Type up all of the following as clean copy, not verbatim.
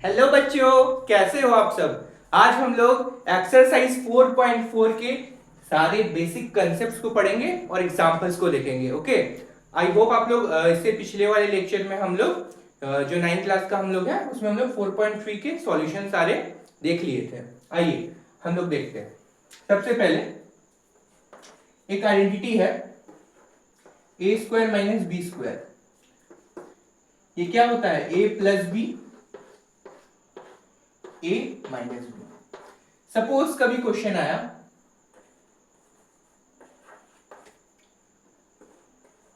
Hello बच्चों, कैसे हो आप सब। आज हम लोग एक्सरसाइज 4.4 के सारे बेसिक कंसेप्ट्स को पढ़ेंगे और एग्जांपल्स को देखेंगे। ओके, आई होप आप लोग इससे पिछले वाले लेक्चर में हम लोग जो 9th क्लास का हम लोग है उसमें हम लोग 4.3 के सॉल्यूशन सारे देख लिए थे। आइए हम लोग देखते हैं। सबसे पहले एक आइडेंटिटी है ए स्क्वायर माइनस बी स्क्वायर। ये क्या होता है? ए प्लस बी, ए माइनस बी। सपोज कभी क्वेश्चन आया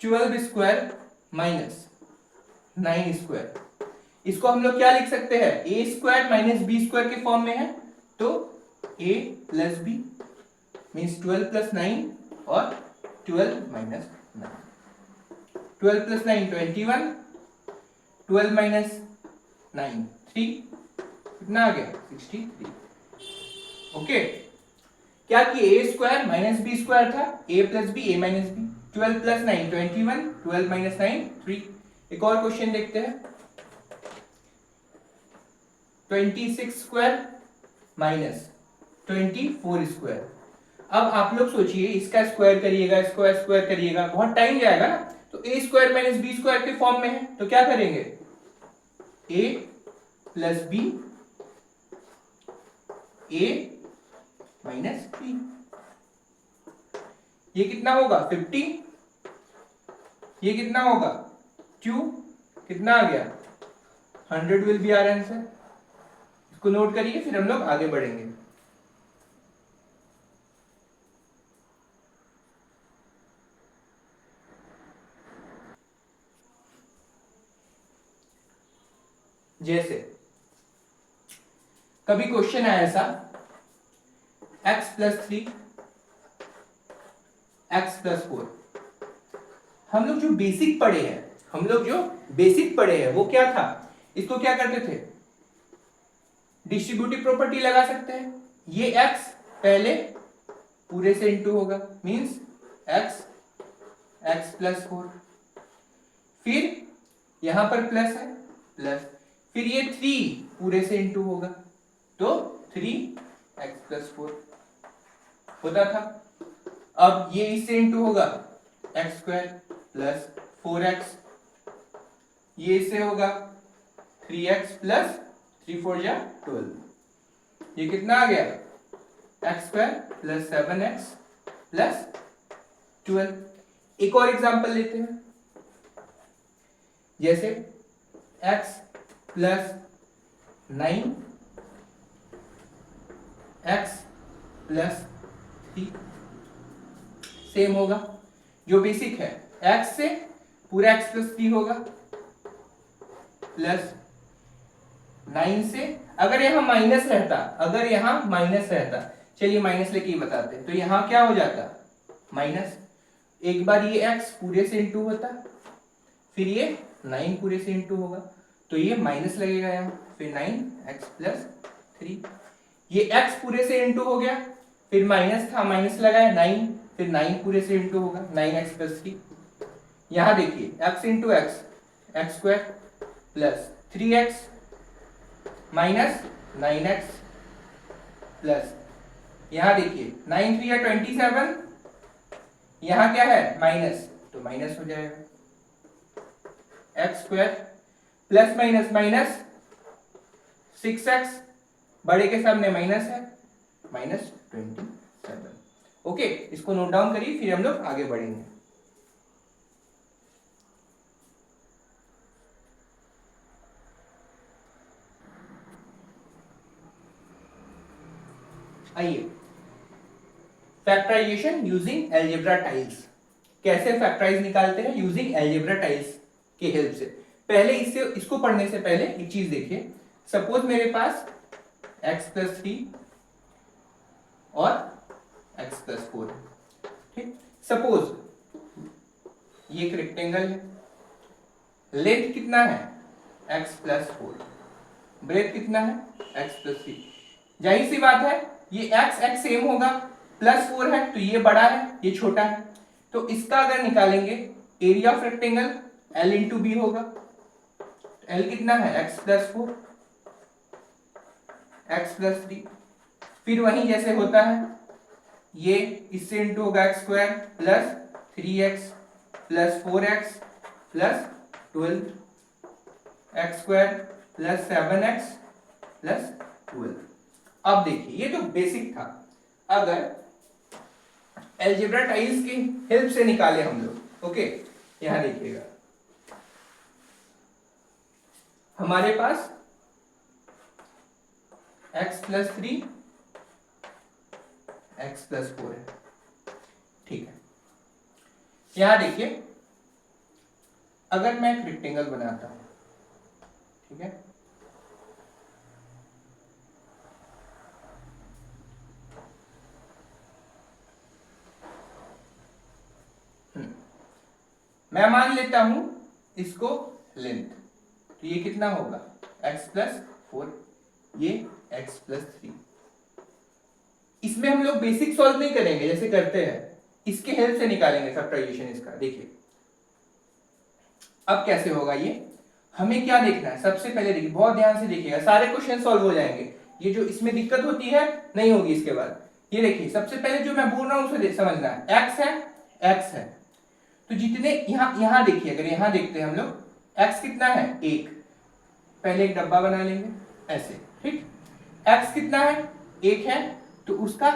12 स्क्वायर माइनस 9 स्क्वायर, इसको हम लोग क्या लिख सकते हैं? ए स्क्वायर माइनस बी स्क्वायर के फॉर्म में है, तो ए प्लस बी मीन्स 12 प्लस 9 और 12 माइनस 9। 12 प्लस 9 21, 12 माइनस 9 3, कितना आ गया? 63। ओके, क्या कि ए स्क्वायर माइनस बी स्क्वायर था, ए प्लस बी, ए माइनस बी। 12 plus 9 21, 12 minus 9 3। एक और क्वेश्चन देखते हैं। 26 स्क्वायर माइनस 24 स्क्वायर। अब आप लोग सोचिए, इसका स्क्वायर करिएगा, इसको स्क्वायर करिएगा, बहुत टाइम जाएगा ना। तो ए स्क्वायर माइनस बी स्क्वायर के फॉर्म में है, तो क्या करेंगे? ए प्लस बी, ए माइनस बी। ये कितना होगा? 50। ये कितना होगा? 2। कितना आ गया? 100 विल बी आवर आंसर। इसको नोट करिए, फिर हम लोग आगे बढ़ेंगे। जैसे कभी क्वेश्चन आया ऐसा x प्लस 3 x प्लस 4। हम लोग जो बेसिक पढ़े हैं वो क्या था? इसको क्या करते थे? डिस्ट्रीब्यूटिव प्रॉपर्टी लगा सकते हैं। ये x पहले पूरे से इंटू होगा, मींस x प्लस 4, फिर यहां पर प्लस है, प्लस, फिर ये 3 पूरे से इंटू होगा, तो 3x प्लस 4 होता था। अब ये इससे इंटू होगा, एक्स स्क्वायर प्लस 4x, ये इससे होगा 3x प्लस 3 4 जा 12। ये कितना आ गया? X square plus 7x plus 12। एक और एग्जांपल लेते हैं। जैसे x plus 9 x plus 3, same होगा। जो बेसिक है, x से पूरा x प्लस 3 होगा, प्लस 9 से अगर यहां माइनस रहता, चलिए माइनस लेके ही बताते हैं, तो यहां क्या हो जाता? माइनस। एक बार ये x पूरे से इंटू होता, फिर ये 9 पूरे से इंटू होगा, तो ये माइनस लगेगा यहां, फिर 9x प्लस 3। ये x पूरे से इंटू हो गया, फिर माइनस था, माइनस लगाया 9, फिर 9 पूरे से इंटू होगा, 9x प्लस 3। यहां देखिए x into x, x square plus 3x minus 9x plus, यहां देखिए 9 3 या 27, यहां क्या है? माइनस, तो माइनस हो जाएगा। X square plus minus minus 6x, बड़े के सामने माइनस है, माइनस 27। ओके, इसको नोट डाउन करिए, फिर हम लोग आगे बढ़ेंगे। आइए, फैक्टराइजेशन यूजिंग अलजेब्रा टाइल्स। कैसे फैक्टराइज निकालते हैं? यूजिंग अलजेब्रा टाइल्स की हेल्प से। पहले इसको पढ़ने से पहले एक चीज देखिए। सपोज मेरे पास x प्लस 3 और x प्लस 4 है, ठीक। सपोज ये एक रेक्टेंगल है, लेंथ कितना है? x प्लस 4, ब्रेथ कितना है? x plus 3। जाहिर सी बात है, ये x सेम होगा, प्लस 4 है तो ये बड़ा है, ये छोटा है, तो इसका अगर निकालेंगे area of rectangle L into B होगा। L कितना है? x प्लस 4 एक्स प्लस 3, फिर वही जैसे होता है ये इससे इंटू होगा x square plus 3x plus 4x plus 12 x square plus 7x plus 12। अब देखिए ये तो बेसिक था, अगर अलजेब्रा टाइल्स की हेल्प से निकाले हम लोग, ओके यहां देखिएगा हमारे पास x प्लस 3 x प्लस 4 है, ठीक है। यहां देखिए अगर मैं एक रेक्टेंगल बनाता हूं, ठीक है, मैं मान लेता हूं इसको लेंथ, तो ये कितना होगा x प्लस 4, ये x प्लस 3। इसमें हम लोग बेसिक सॉल्व नहीं करेंगे जैसे करते हैं, इसके हेल्प से निकालेंगे फैक्टराइजेशन इसका। देखिए अब कैसे होगा ये, हमें क्या देखना है, सबसे पहले देखिए बहुत ध्यान से देखिएगा, सारे क्वेश्चन सॉल्व हो जाएंगे, ये जो इसमें दिक्कत होती है नहीं होगी इसके बाद। ये देखिए सबसे पहले जो मैं बोल रहा हूं उसे समझना है, x है तो जितने यहां देखिए, अगर यहां देखते हैं हम लोग x कितना है 1, पहले एक डब्बा बना लेंगे ऐसे, ठीक, x कितना है 1 है तो उसका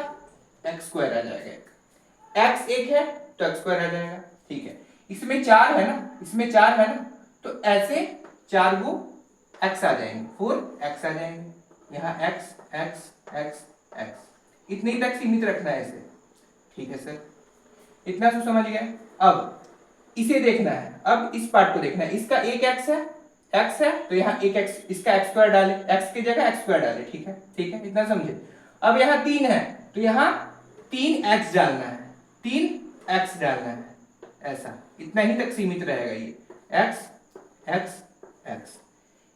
x स्क्वायर आ जाएगा, x 1 है तो x स्क्वायर आ जाएगा, ठीक है। इसमें 4 है ना, इसमें 4 है ना, तो ऐसे 4 गो x आ जाएंगे, 4x आ जाएंगे, यहाँ x x x x इतने ही तक सीमित रखना है इसे, ठीक है सर, इतना तो समझ गए। अब इसे देखना है, अब इस पार्ट को देखना है, इसका एक x है तो यहाँ एक x, इसका x स्क्वायर डाले, x की जगह x स्क्वायर डाले, ठीक है, ठीक है, इतना समझे। अब यहाँ 3 है तो यहाँ 3x डालना है, 3x डालना है, ऐसा इतना ही तक सीमित रहेगा ये, x x x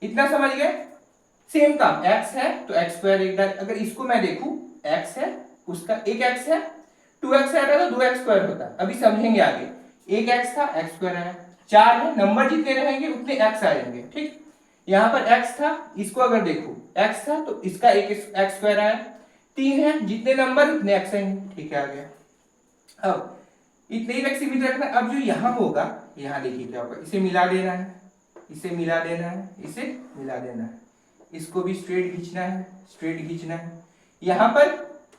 इतना समझ गए। सेम काम x है तो x स्क्वायर एक डाल, अगर इसको मैं देखूं x है उसका एक x है, 2x आता तो 2x स्क्वायर होता, अभी समझेंगे आगे। एक x था x स्क्वायर आया, 4 है, नंबर जितने रहेंगे उतने x आएंगे, ठीक। यहाँ पर x था, इसको अगर देखो x था तो इसका एक x स्क्वायर आया, 3 है, जितने नंबर उतने x आएंगे, ठीक है, आ गया। अब इतने ही तक सीमित रखना। अब जो यहाँ होगा, यहाँ देखिए क्या होगा, इसे मिला देना है, इसे मिला देना है, इसे मिला देना है, इसको भी स्ट्रेट खींचना है, स्ट्रेट खींचना है, यहाँ पर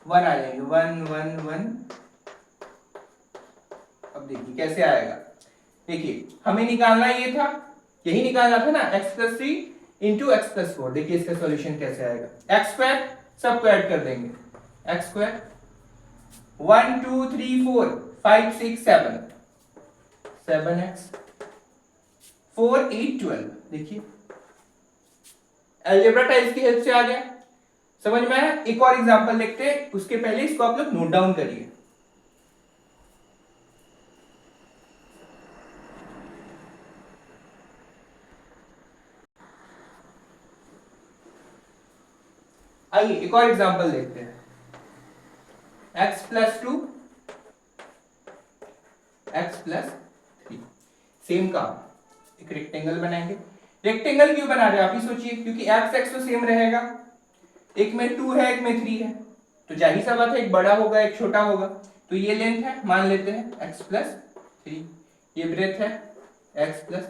1 आ जाएंगे, 1 1 1। अब देखिए कैसे आएगा, देखिए हमें निकालना ये था, यही निकालना था ना, x plus 3 into x plus 4। देखिए इसका सॉल्यूशन कैसे आएगा, एक्स स्क्वायर सबको ऐड कर देंगे, एक्स स्क्वायर 1 2 3 4 5 6 7 7x 4 8 12। देखिए अलजेब्रा टाइल्स की हेल्प से आ गया, समझ में आया। एक और एग्जांपल देखते हैं, उसके पहले इसको आप लोग नोट डाउन करिए। आइए एक और एग्जांपल देखते हैं, x plus 2 x plus 3, same काम, एक रेक्टेंगल बनाएंगे। रेक्टेंगल क्यों बना रहे हैं आप ही सोचिए, क्योंकि x तो सेम रहेगा, एक में 2 है एक में 3 है, तो जाहिर सा बात है एक बड़ा होगा एक छोटा होगा, तो ये लेंथ है, मान लेते हैं x प्लस 3, ये ब्रेथ है x प्लस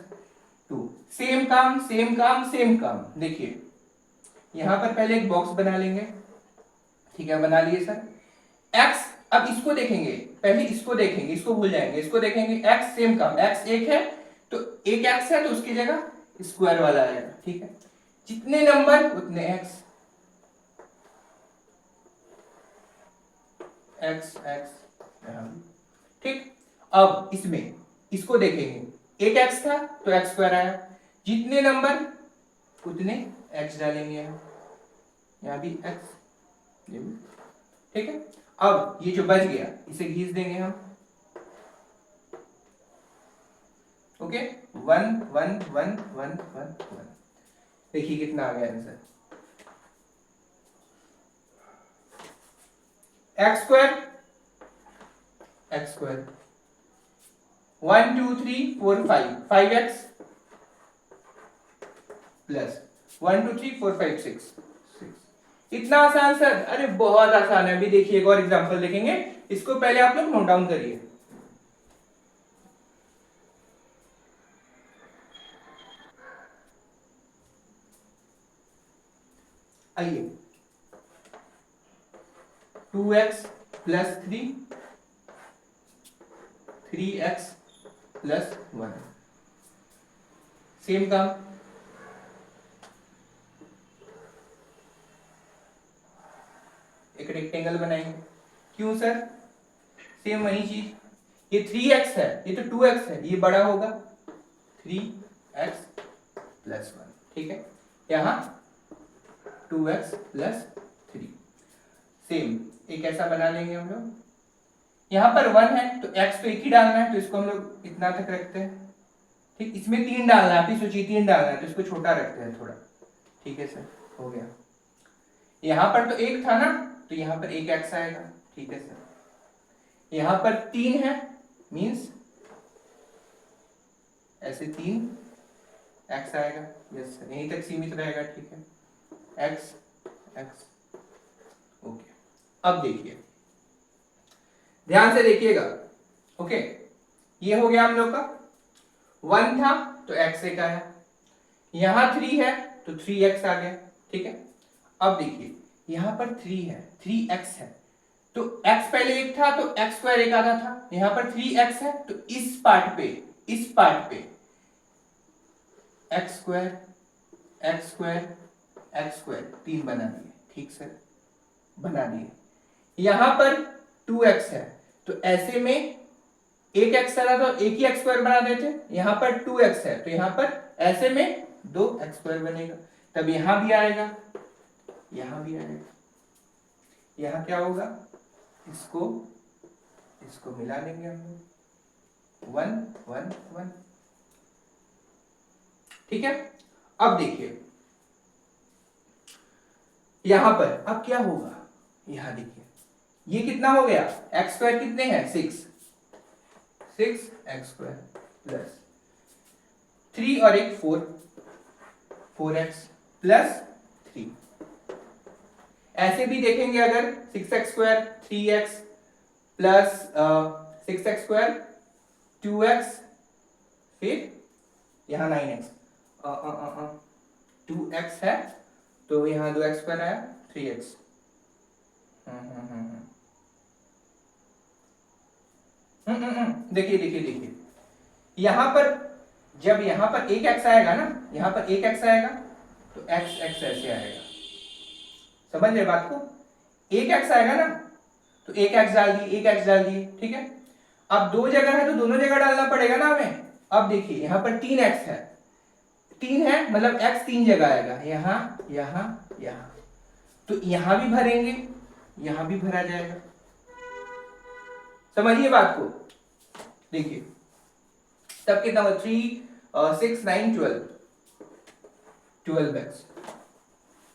2। सेम काम सेम काम सेम काम। देखिए यहां पर पहले एक बॉक्स बना लेंगे, ठीक है, बना लिए सर। x, अब इसको देखेंगे, पहले इसको देखेंगे, इसको भूल जाएंगे, इसको देखेंगे, x सेम काम, x 1 है तो एक x है तो उसकी जगह स्क्वायर वाला आएगा, ठीक है, जितने नंबर उतने x x x, ठीक। अब इसमें इसको देखेंगे, एक x था तो x स्क्वायर आया, जितने नंबर उतने x डालेंगे, यहाँ भी x, ये भी, ठीक है। अब ये जो बच गया इसे घीस देंगे हम, ओके, 1 1 1 1 1 1। देखिए कितना आ गया answer, x square 1 2 3 4 5 5x plus 1 2 3 4 5 6 6, इतना आसान सर? अरे बहुत आसान है। अभी देखिए एक और एग्जांपल देखेंगे, इसको पहले आप लोग नोट डाउन करिए। आइए, 2x plus 3x plus 1, same काम। एक रेक्टेंगल बनाएंगे। क्यों सर? सेम वही चीज। ये 3x है, ये तो 2x है, ये बड़ा होगा 3x प्लस 1, ठीक है। यहाँ 2x प्लस 3, सेम एक ऐसा बना लेंगे हम लोग। यहाँ पर 1 है तो x तो एक ही डालना है, तो इसको हम लोग इतना तक रखते हैं, ठीक। इसमें 3 डालना है, आप ही सोचिए 3 डालना है, तो इसको छोटा रखते हैं थोड़ा, ठीक है सर, हो गया। यहाँ पर तो 1 था ना, तो यहाँ पर 1x आएगा, ठीक है सर। यहाँ पर 3 है, मीन्स ऐसे 3x आएगा, यस सर, यहीं तक सीमित रहेगा, ठीक है, x x, ओके। अब देखिए, ध्यान से देखिएगा, ओके। ये हो गया हम लोग का 1 था तो x एक आया, यहां 3 है तो 3x आ गया, ठीक है। अब देखिए यहां पर 3 है, 3x है, तो x पहले एक था तो x स्क्वायर एक आधा था, यहां पर 3x है तो इस पार्ट पे x square x square x square 3 बना दिए, ठीक सर, बना दिए। यहां पर 2x है तो ऐसे में एक x था तो एक ही x स्क्वायर बना देते, यहां पर 2x है तो यहां पर ऐसे में 2x स्क्वायर बनेगा, तब यहां भी आएगा, यहां भी आएगा, यहां क्या होगा, इसको इसको मिला देंगे हम लोग, 1 1 1, ठीक है। अब देखिए यहां पर अब क्या होगा, यहां देखिए ये कितना हो गया, x स्क्वायर कितने हैं, 6x स्क्वायर प्लस 3 और एक 4x प्लस 3। ऐसे भी देखेंगे अगर 6x square 3x plus 6x square 2x, फिर यहाँ 9x, 2x है तो यहाँ 2x स्क्वायर आया 3x। देखिए देखिए देखिए, यहां पर जब यहां पर एक x आएगा ना, यहां पर एक x आएगा तो x x ऐसे आएगा, समझ रहे बात को, एक x आएगा ना तो एक x डाल दिए, एक x डाल दिए, ठीक है। अब दो जगह है तो दोनों जगह डालना पड़ेगा ना हमें। अब देखिए यहां पर 3x है, 3 है मतलब x 3 जगह आएगा, यहां यहां यहां, तो यहां भी भरेंगे, यहां भी भरा जाएगा, समझिए बात को। देखिए तब कितना होगा, 3 6 9 12, 12x,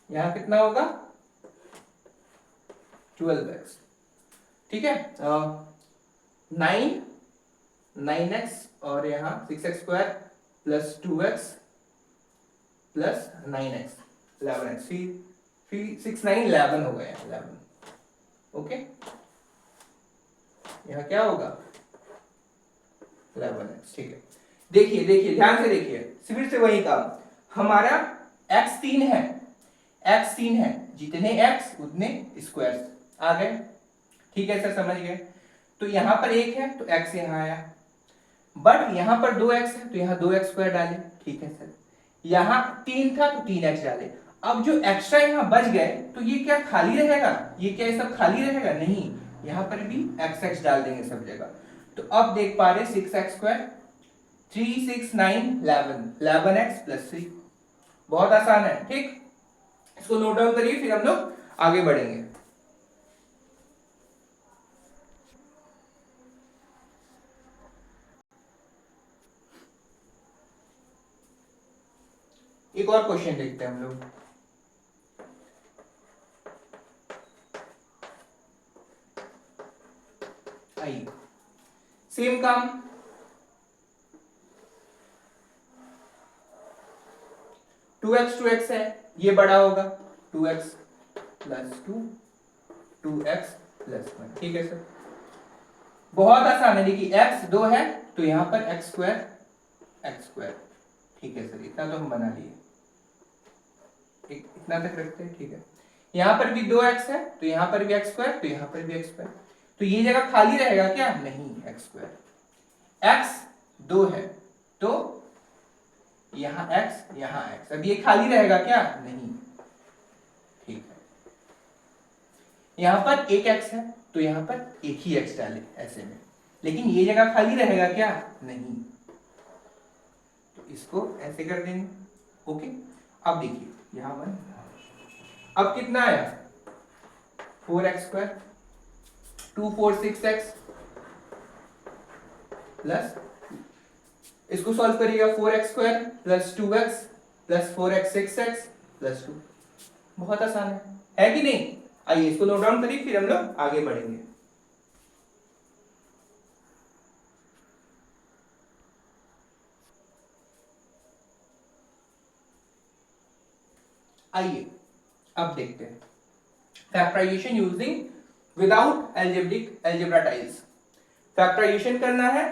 यहां कितना होगा 12x, ठीक है। 9x और यहाँ 6x square plus 2x plus 9x 11x, फिर 6 9 11 हो गया, 11, ओके। यहाँ क्या होगा 11x, ठीक है। देखिए देखिए ध्यान से देखिए, फिर से वही काम, हमारा x 3 है, x 3 है, जितने x उतने स्क्वायर आ गए, ठीक है सर, समझ गए। तो यहां पर 1 है तो x यहां आया, बट यहां पर 2x है तो यहां 2x स्क्वायर डाले, ठीक है सर। यहां 3 था तो 3x डाले। अब जो एक्स्ट्रा यहां बच गए तो ये क्या खाली रहेगा, ये क्या ये सब खाली रहेगा, नहीं, यहां पर भी x डाल देंगे सब जगह। तो अब देख पा रहे 6x स्क्वायर 3 6 9 11, 11x प्लस 3, बहुत आसान है, ठीक। इसको नोट डाउन करिए, फिर हम लोग आगे बढ़ेंगे। एक और क्वेश्चन देखते हैं हम लोग। आइए, सेम काम, 2x है, ये बड़ा होगा 2x, प्लस 2 2x प्लस 1। ठीक है सर, बहुत आसान है। देखिए x 2 है तो यहाँ पर x स्क्वायर। ठीक है सर, इतना तो हम बना लिए, इतना तक रखते हैं। ठीक है, यहाँ पर भी 2x है तो यहाँ पर भी x स्क्वायर, तो यहाँ पर भी x स्क्वायर। तो ये जगह खाली रहेगा क्या? नहीं, x स्क्वायर। x 2 है तो यहाँ x यहाँ x, अब ये खाली रहेगा क्या? नहीं। ठीक है, यहाँ पर एक x है तो यहाँ पर एक ही x डाले ऐसे में, लेकिन ये जगह खाली रहेगा क्या? नहीं। तो इसको ऐसे कर देंगे। ओके, अब देखिए यहाँ 1, अब कितना आया? 4x स्क्वायर, 2 4 6x प्लस, इसको सॉल्व करिएगा, 4x square plus 2x plus 4x 6x plus 2। बहुत आसान है कि नहीं? आइए इसको नोट डाउन करिए, फिर हम लोग आगे बढ़ेंगे। आइए अब देखते हैं factorization using without algebra tiles. Factorization करना है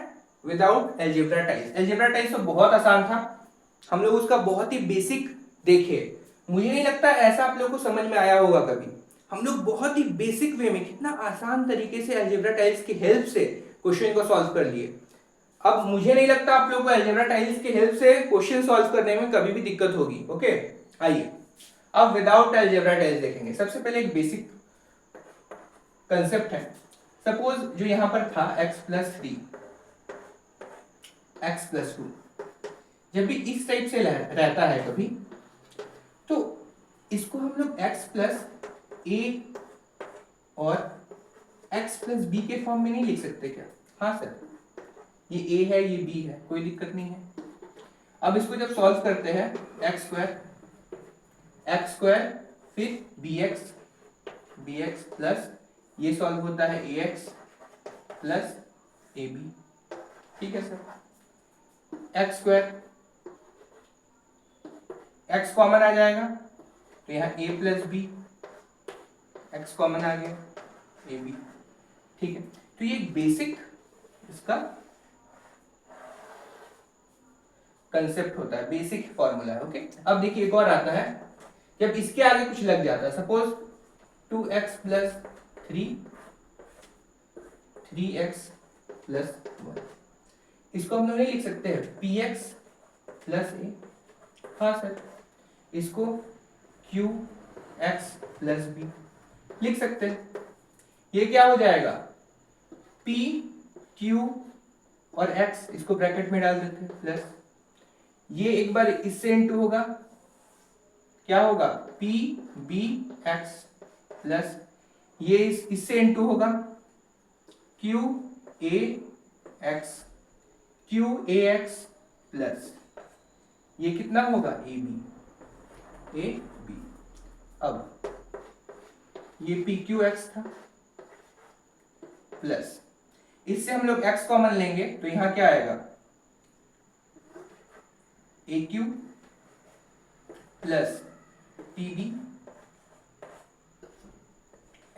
without algebra tiles. Algebra tiles तो बहुत आसान था, हम लोग उसका बहुत ही बेसिक देखे। मुझे नहीं लगता ऐसा आप लोग को समझ में आया होगा कभी। हम लोग बहुत ही बेसिक वे में कितना आसान तरीके से अलजेब्रा टाइल्स की हेल्प से क्वेश्चन को सॉल्व कर लिए। अब मुझे नहीं लगता आप लोग को अलजेब्रा टाइल्स की हेल्प से क्वेश्चन सॉल्व करने में कभी भी दिक्कत होगी। ओके, आइए अब विदाउट अलजेब्रा टाइल्स देखेंगे। सबसे पहले एक बेसिक कंसेप्ट है। सपोज जो यहां पर था x प्लस 3 x प्लस 2, जब भी इस टाइप से रहता है कभी, तो इसको हम लोग x प्लस a और x प्लस b के फॉर्म में नहीं लिख सकते क्या? हाँ सर, ये a है ये b है, कोई दिक्कत नहीं है। अब इसको जब सॉल्व करते हैं x स्क्वायर फिर bx प्लस ये सॉल्व होता है ax प्लस ab। ठीक है sir, x square, x common आ जाएगा तो यहाँ a plus b, x common आ गया ab। ठीक है, तो ये बेसिक इसका कंसेप्ट होता है, बेसिक फॉर्मूला है। ओके, अब देखिए एक और आता है, जब इसके आगे कुछ लग जाता है, suppose 2x plus 3x plus 1, इसको हम लोग नहीं लिख सकते हैं px प्लस a? हाँ सर, इसको qx प्लस b लिख सकते हैं। ये क्या हो जाएगा? p q और x, इसको ब्रैकेट में डाल देते हैं प्लस, ये एक बार इससे इंटू होगा, क्या होगा? p b x प्लस ये इससे इंटू होगा q a x प्लस ये कितना होगा? a b। अब ये p q x था प्लस इससे हम लोग x कॉमन लेंगे तो यहां क्या आएगा? a q plus p b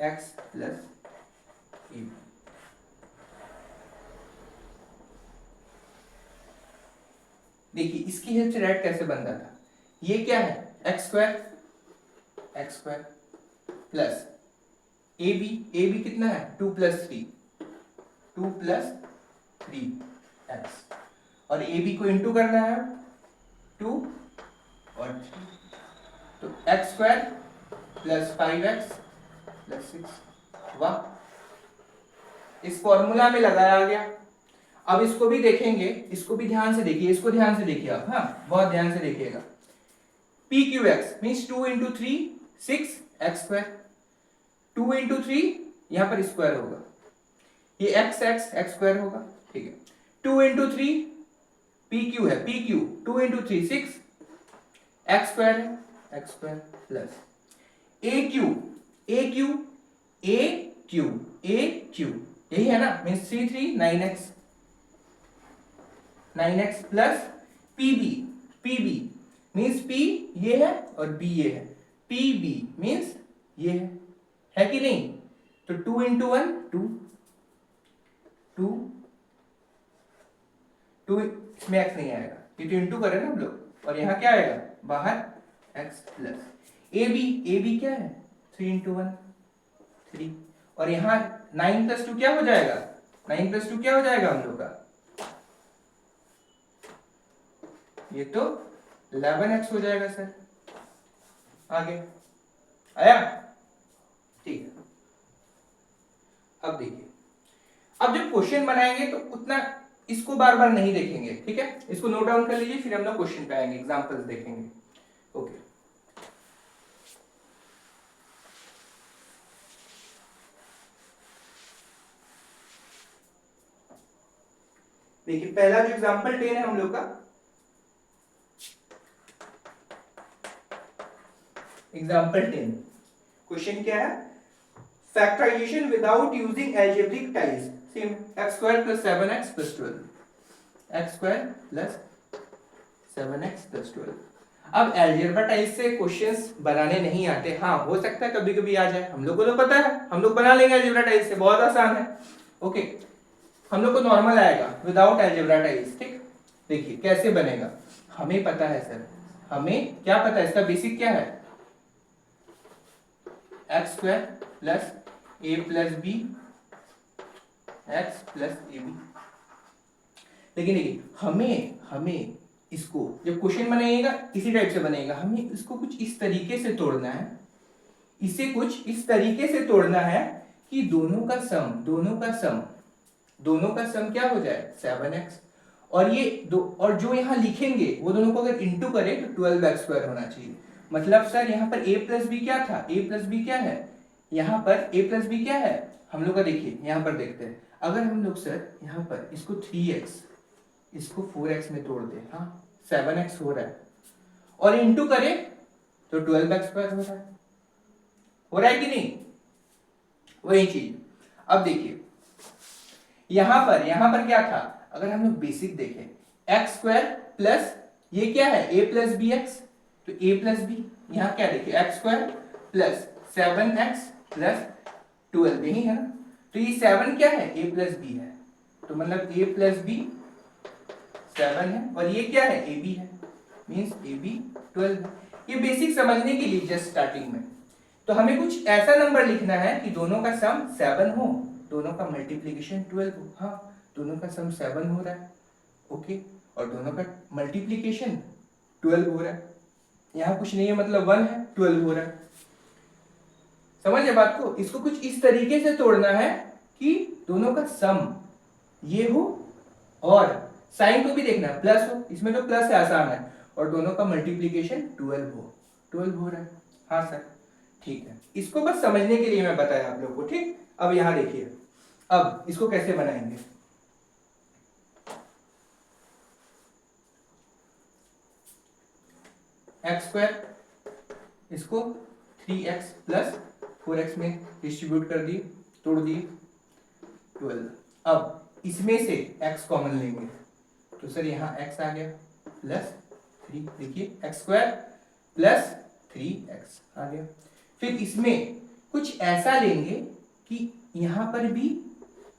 x plus a b। देखिए इसकी हेल्प से राइट कैसे बनता था? ये क्या है? x square plus A B कितना है? 2 प्लस 3x, और ए बी को इंटू करना है 2 और 3, तो x square plus 5x plus 6। वाह, इस फॉर्मूला में लगाया गया। अब इसको भी देखेंगे, इसको भी ध्यान से देखिए, इसको ध्यान से देखिए आप, हाँ बहुत ध्यान से देखिएगा। p q x means 2 into 3 6 x square, 2 into 3 यहां पर स्क्वायर होगा, ये x स्क्वायर होगा। ठीक है, 2 इंटू 3 p q है, p q 2 into 3 6 x square है, x square plus a q यही है ना, means 3 9x plus pb means p ये है और b ये है, pb मीन्स ये है कि नहीं? तो 2 इंटू 1 2, 2 2 इसमें x नहीं आएगा, ये तो इंटू करे ना हम लोग, और यहाँ क्या आएगा बाहर x प्लस ए बी क्या है 3 इंटू 1 3, और यहाँ 9 प्लस 2 क्या हो जाएगा, 9 प्लस 2 क्या हो जाएगा हम लोग का, ये तो 11x हो जाएगा सर। आगे आया? ठीक है। अब देखिए, अब जब क्वेश्चन बनाएंगे तो उतना इसको बार बार नहीं देखेंगे, ठीक है, इसको नोट डाउन कर लीजिए, फिर हम लोग क्वेश्चन पे आएंगे, एग्जांपल्स देखेंगे। ओके, देखिए पहला जो एग्जांपल 10 है हम लोग का, एग्जांपल 10 क्वेश्चन क्या है, factorization without using algebraic tiles, same x square plus 7x plus 12, x square plus 7x plus 12। अब अलजेब्रा टाइज से क्वेश्चंस बनाने नहीं आते, हाँ हो सकता है कभी कभी आ जाए, हम लोग को तो पता है, हम लोग बना लेंगे अलजेब्रा टाइज से, बहुत आसान है। ओके, हम लोग को नॉर्मल आएगा विदाउट अलजेब्रा टाइज, ठीक। देखिए कैसे बनेगा, हमें पता है सर, हमें क्या पता है, इसका बेसिक क्या है, X square plus A plus B X plus A B. लेकिन देखिए हमें इसको जब क्वेश्चन बनेगा इसी टाइप से बनेगा, हमें इसको कुछ इस तरीके से तोड़ना है, इसे कुछ इस तरीके से तोड़ना है कि दोनों का सम क्या हो जाए 7x, और ये दो, और जो यहाँ लिखेंगे वो दोनों को अगर इंटू करें तो 12x स्क्वायर होना चाहिए। मतलब सर यहाँ पर a प्लस बी क्या था, a प्लस बी क्या है, यहाँ पर a प्लस बी क्या है हम लोग का, देखिए यहाँ पर देखते हैं, अगर हम लोग सर यहाँ पर इसको 3x इसको 4x में तोड़ दे, हाँ 7x हो रहा है, और इंटू करें तो 12x स्क्वायर हो रहा है कि नहीं, वही चीज। अब देखिए यहाँ पर क्या था, अगर हम लोग बेसिक देखें, एक्स स्क्वायर प्लस ये क्या है a प्लस बी एक्स, तो a प्लस बी, यहाँ क्या देखिए X square plus 7x plus 12, यही है ना, तो ये 7 क्या है a प्लस बी है, तो मतलब a प्लस बी 7 है, और ये क्या है ab है, मीन्स ab 12 है। ये बेसिक समझने के लिए जस्ट स्टार्टिंग में, तो हमें कुछ ऐसा नंबर लिखना है कि दोनों का सम 7 हो, दोनों का मल्टीप्लीकेशन 12 हो, हाँ दोनों का सम 7 हो रहा है, ओके, और दोनों का मल्टीप्लीकेशन 12 हो रहा है, यहाँ कुछ नहीं है मतलब 1 है 12 हो रहा है, समझे बात को। इसको कुछ इस तरीके से तोड़ना है कि दोनों का सम ये हो, और साइन को भी देखना है प्लस हो, इसमें तो प्लस है आसान है, और दोनों का मल्टीप्लीकेशन 12 हो रहा है, हाँ सर ठीक है, इसको बस समझने के लिए मैं बताया आप लोग को, ठीक। अब यहाँ देखिए, अब इसको कैसे बनाएंगे, एक्स स्क्वायर इसको 3x प्लस 4x में डिस्ट्रीब्यूट कर दिए, तोड़ दिए 12। अब इसमें से x कॉमन लेंगे, तो सर यहाँ x आ गया प्लस 3, देखिए एक्स स्क्वायर प्लस 3x आ गया। फिर इसमें कुछ ऐसा लेंगे कि यहाँ पर भी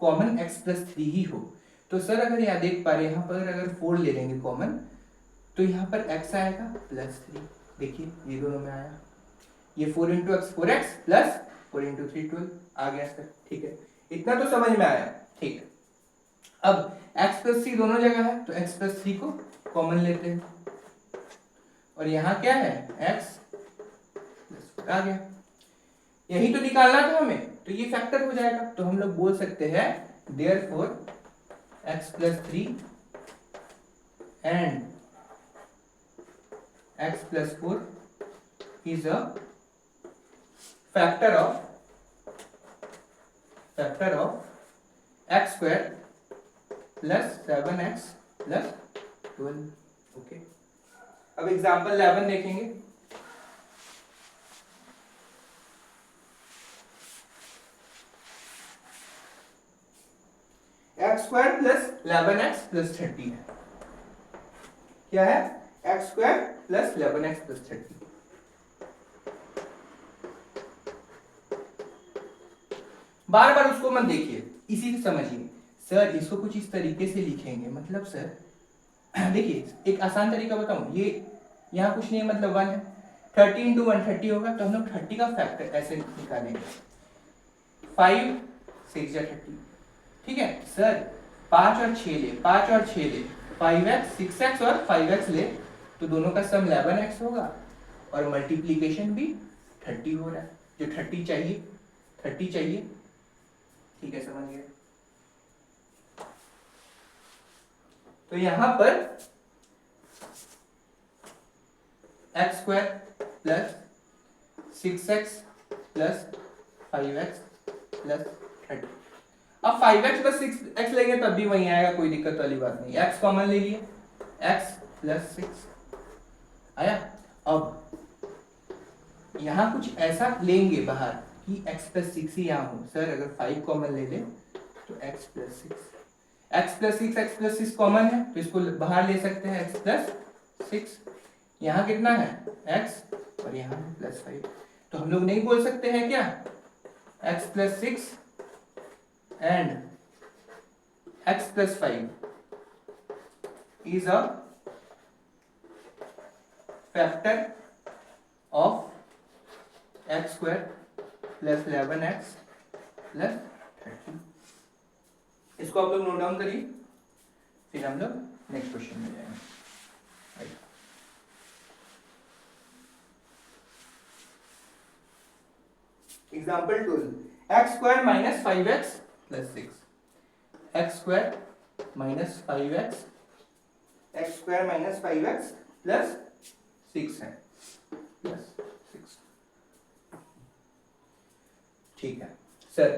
कॉमन x प्लस 3 ही हो, तो सर अगर यहाँ देख पा रहे, यहाँ पर अगर 4 ले लेंगे कॉमन, तो यहाँ पर x आएगा प्लस 3, देखिए ये दोनों में आया, ये 4 into x 4x plus 4 into 3 12 आ गया सर, ठीक है, इतना तो समझ में आया, ठीक है। अब x प्लस 3 दोनों जगह है, तो x प्लस 3 को कॉमन लेते हैं, और यहाँ क्या है x प्लस 4 आ गया, यही तो निकालना था हमें, तो ये फैक्टर हो जाएगा, तो हम लोग बोल सकते हैं therefore x plus 3 and x plus 4 is a factor of x square plus 7x plus 12, okay. अब एग्जांपल 11 देखेंगे, x square plus 11x plus 30 है, क्या है X square plus 11x plus 30, बार बार उसको मत देखिए, इसी से समझिए। सर इसको कुछ इस तरीके से लिखेंगे, मतलब सर देखिए एक आसान तरीका बताऊं, ये यहाँ कुछ नहीं है, मतलब 1 है, 30 इंटू 130 होगा, तो हम लोग 30 का फैक्टर ऐसे निकालेंगे, 5 6 या 30, ठीक है सर। 5 और 6 ले, 5 और 6 ले, 5x 6x और 5x ले, तो दोनों का सम 11x होगा और मल्टीप्लीकेशन भी 30 हो रहा है, जो 30 चाहिए, 30 चाहिए, ठीक है समझ गए। तो यहां पर x square plus 6x plus 5x plus 30। अब 5x प्लस 6x लेंगे तब भी वहीं आएगा, कोई दिक्कत वाली बात नहीं, x कॉमन ले लिए, x प्लस 6 आया। अब यहां कुछ ऐसा लेंगे बाहर कि x प्लस 6 ही यहां हो, सर अगर 5 कॉमन ले ले तो x plus 6, x plus 6 x plus 6 common है तो इसको बाहर ले सकते हैं, x प्लस 6, यहाँ कितना है x और यहाँ है प्लस 5, तो हम लोग नहीं बोल सकते हैं क्या x plus 6 and x plus 5 is a factor of x square plus 11x plus 30। इसको आप लोग नोट डाउन करिए, फिर हम लोग नेक्स्ट क्वेश्चन में जाएंगे। Example 12, x square minus 5x plus 6, x square minus 5x, x square minus 5x plus 6 है, प्लस 6, ठीक है सर।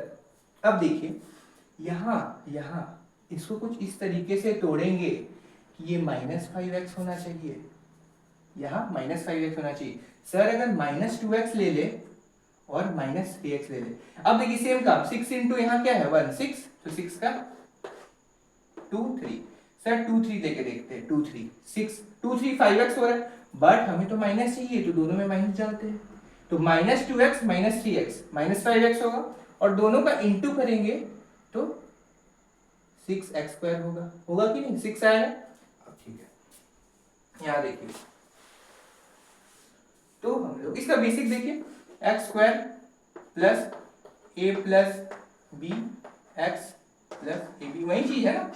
अब देखिए यहां इसको कुछ इस तरीके से तोड़ेंगे कि ये माइनस 5x होना चाहिए, यहाँ माइनस 5x होना चाहिए। सर अगर माइनस 2x ले ले और माइनस 3x ले ले, अब देखिए सेम काम, 6 इंटू यहाँ क्या है 1 6, तो 6 का 2 3, सर 2 3 लेके देखते हैं, 2 3 6 2 3 5x हो रहा है, बट हमें तो माइनस चाहिए तो दोनों में माइनस डालते हैं, तो minus 2x minus 3x minus 5x होगा और दोनों का इंटू करेंगे तो 6x स्क्वायर होगा कि नहीं, 6 आएगा। अब ठीक है यहाँ देखिए, तो हम लोग इसका बेसिक देखिए, X square plus A plus B X plus A B, वही चीज है ना।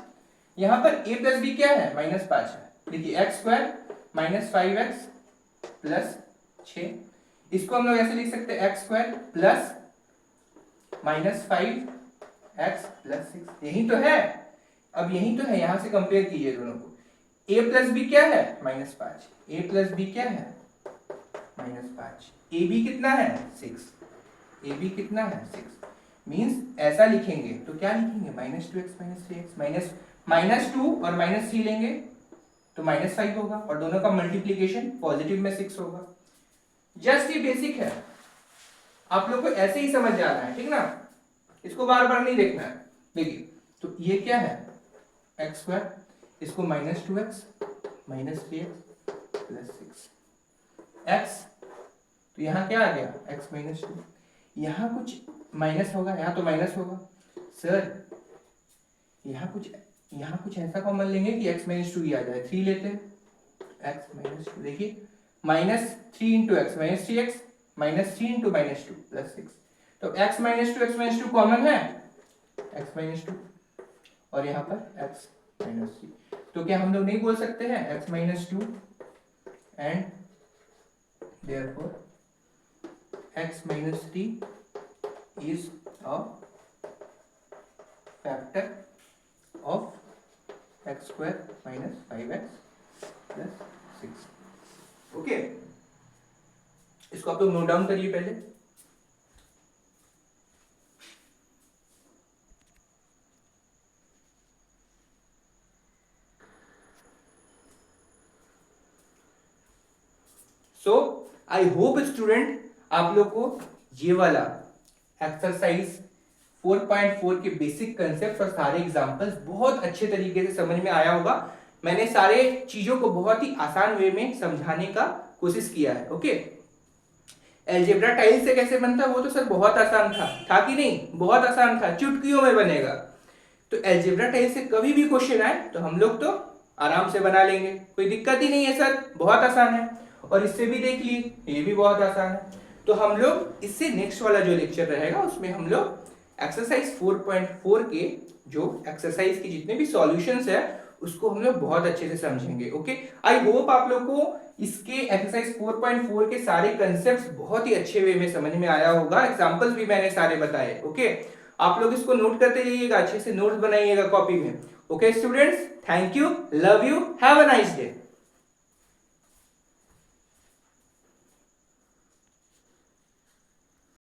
यहां पर a प्लस बी क्या है -5 है, देखिए X square minus 5x plus 6, इसको हम लोग ऐसे लिख सकते हैं x square plus -5x plus 6, यही तो है। अब यही तो है, यहां से कंपेयर कीजिए दोनों को, a प्लस बी क्या है -5, a प्लस बी क्या है -5, ए बी कितना है 6, ए बी कितना है 6, मीन्स ऐसा लिखेंगे तो क्या लिखेंगे -2x -3x, -2 और -3 लेंगे तो -5 होगा और दोनों का मल्टीप्लीकेशन पॉजिटिव में 6 होगा। जस्ट ये बेसिक है, आप लोग को ऐसे ही समझ जाना है, ठीक ना, इसको बार बार नहीं देखना है। देखिए तो ये क्या है एक्स स्क्वायर, इसको -2x -3x प्लस 6 x, तो यहाँ क्या आ गया x -2, यहाँ कुछ माइनस होगा, यहाँ तो माइनस होगा सर, यहाँ कुछ ऐसा कॉमन लेंगे कि x -2 ही आ जाए, 3 लेते हैं x -2, देखिए -3 into x -3x -3 into -2 plus 6, तो x -2 कॉमन है, x -2 और यहाँ पर x -3, तो क्या हम लोग नहीं बोल सकते हैं x -2 and therefore x -3 is a factor of x square minus 5x plus 6, okay. इसको आप लोग नोट डाउन करिए पहले। सो आई होप स्टूडेंट आप लोग को ये वाला एक्सरसाइज 4.4 के बेसिक कंसेप्ट और सारे एग्जांपल्स बहुत अच्छे तरीके से समझ में आया होगा। मैंने सारे चीजों को बहुत ही आसान वे में समझाने का कोशिश किया है, ओके। अलजेब्रा टाइल से कैसे बनता है वो तो सर बहुत आसान था कि नहीं, बहुत आसान था, चुटकियों में बनेगा। तो अलजेब्रा टाइल से कभी भी क्वेश्चन आए तो हम लोग तो आराम से बना लेंगे, कोई दिक्कत ही नहीं है सर, बहुत आसान है। और इससे भी देख लिए, ये भी बहुत आसान है। तो हम लोग इससे नेक्स्ट वाला जो लेक्चर रहेगा उसमें हम लोग एक्सरसाइज 4.4 के जो एक्सरसाइज के जितने भी सॉल्यूशंस है उसको हम लोग बहुत अच्छे से समझेंगे। ओके, आई होप आप लोग को इसके एक्सरसाइज 4.4 के सारे कंसेप्ट्स बहुत ही अच्छे वे में समझ में आया होगा, एग्जांपल्स भी मैंने सारे बताए। ओके, आप लोग इसको नोट करते जाइएगा, अच्छे से नोट्स बनाइएगा कॉपी में। Okay students, thank you, love you, have a nice day.